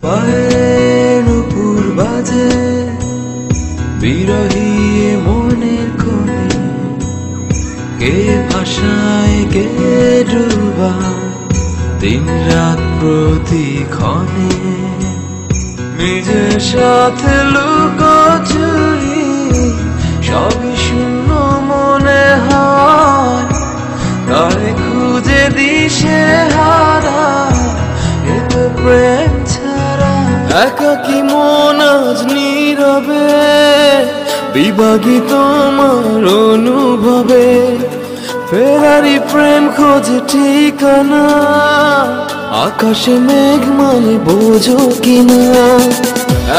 পায়ের নুপুর বাজে বিরহী মনের কোণে, কে ভাষায় কে ডুবা দিন রাত প্রতিক্ষণে। নিজের সাথে লুকোচুরি সবই শূন্য মনে হয়, তারে খুঁজে দিশে হারা এ তো প্রেম ছাড়া। একাকী মন আজ নীরবে বিভাগী তোমার অনুভবে, ফেরারি প্রেম খোঁজে ঠিকানা, আকাশে মেঘ মানে বোঝো কিনা।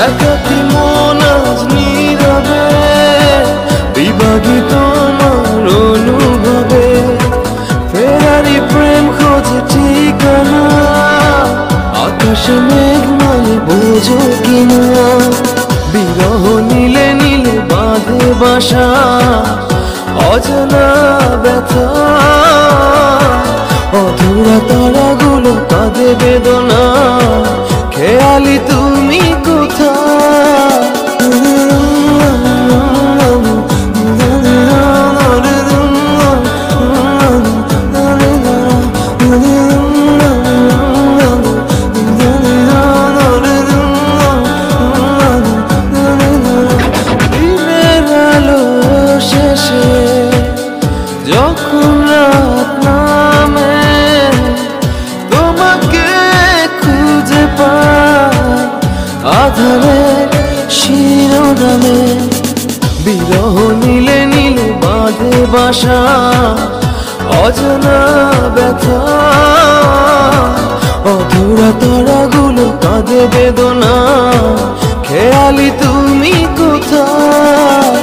একাকী মন আজ নীরবে বিভাগী তোমার অনুভবে, ফেরারি প্রেম খোঁজে ঠিকানা, আকাশে মেঘ মানে বোঝো কিনা। বিরহ নীলে নীলে বাঁধে বাসা অজানা ব্যথা, অধুরা তারাগুলো কাঁদে বেদনা, খেয়ালি তুমি কোথায়। যখন রাত নামে তোমাকে খুঁজে পাই আধারের শিরোনামে, বিরহ নীলে নীলে বাঁধে বাসা অজানা ব্যথা, অধুরা তারাগুলো কাঁদে বেদনা, খেয়ালি তুমি কোথায়।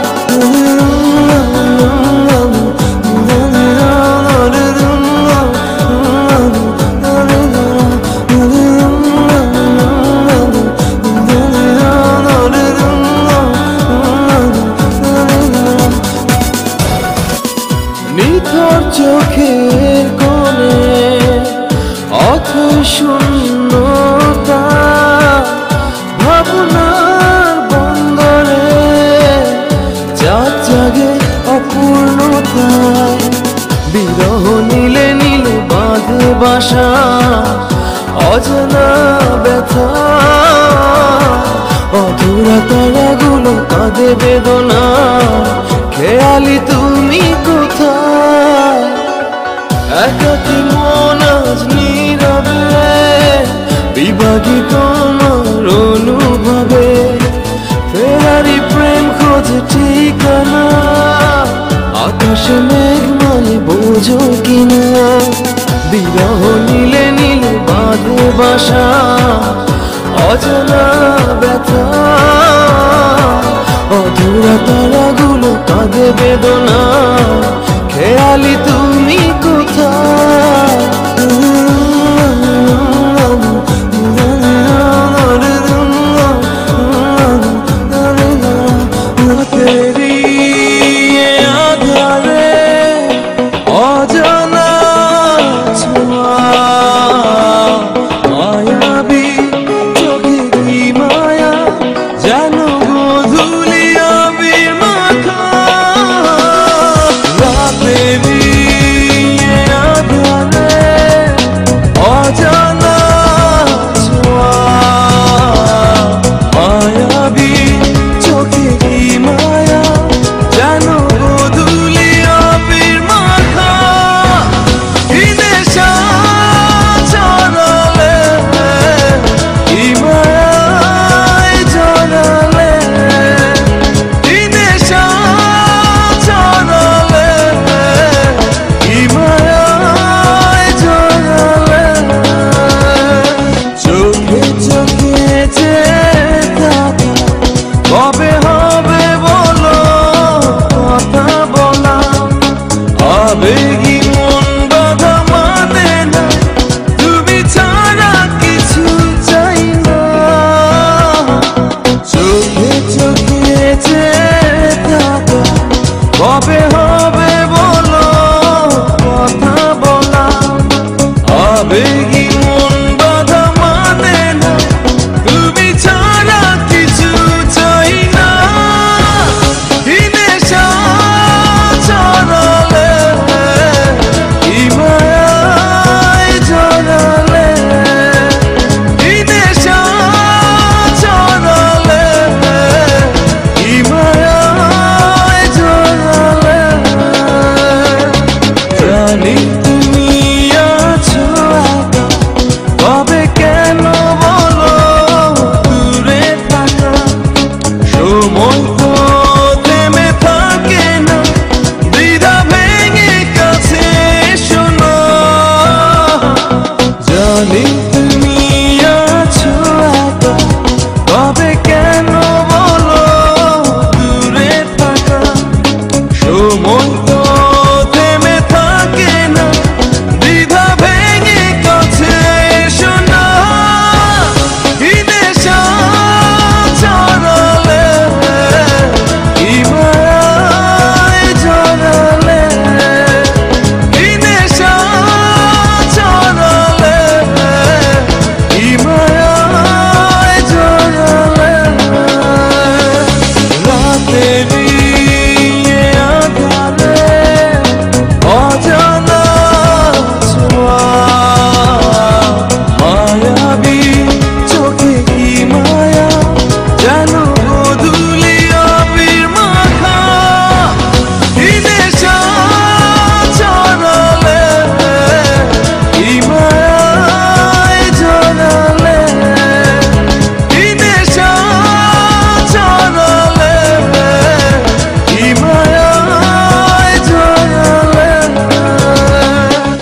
নিথর চোখের কোণে অথই শূন্যতা, ভাবনার বন্দরে চাঁদ জাগে অপূর্ণতায়, বিরহ নীলে নীলে বাঁধে বাসা অজানা ব্যথা, অধুরা তারাগুলো কাঁদে বেদনা, খেয়ালি তুমি কোথায়। একাকী মন আজ নীরবে বিভাগী তোমার অনুভবে, ফেরারি প্রেম খোঁজে ঠিকানা, আকাশে মেঘ মানে বোঝো কিনা। বিরহ নীলে নীলে বাঁধে বাসা অজানা ব্যথা, অধুরা তারাগুলো কাঁদে বেদনা, খেয়ালি তুমি কোথায়।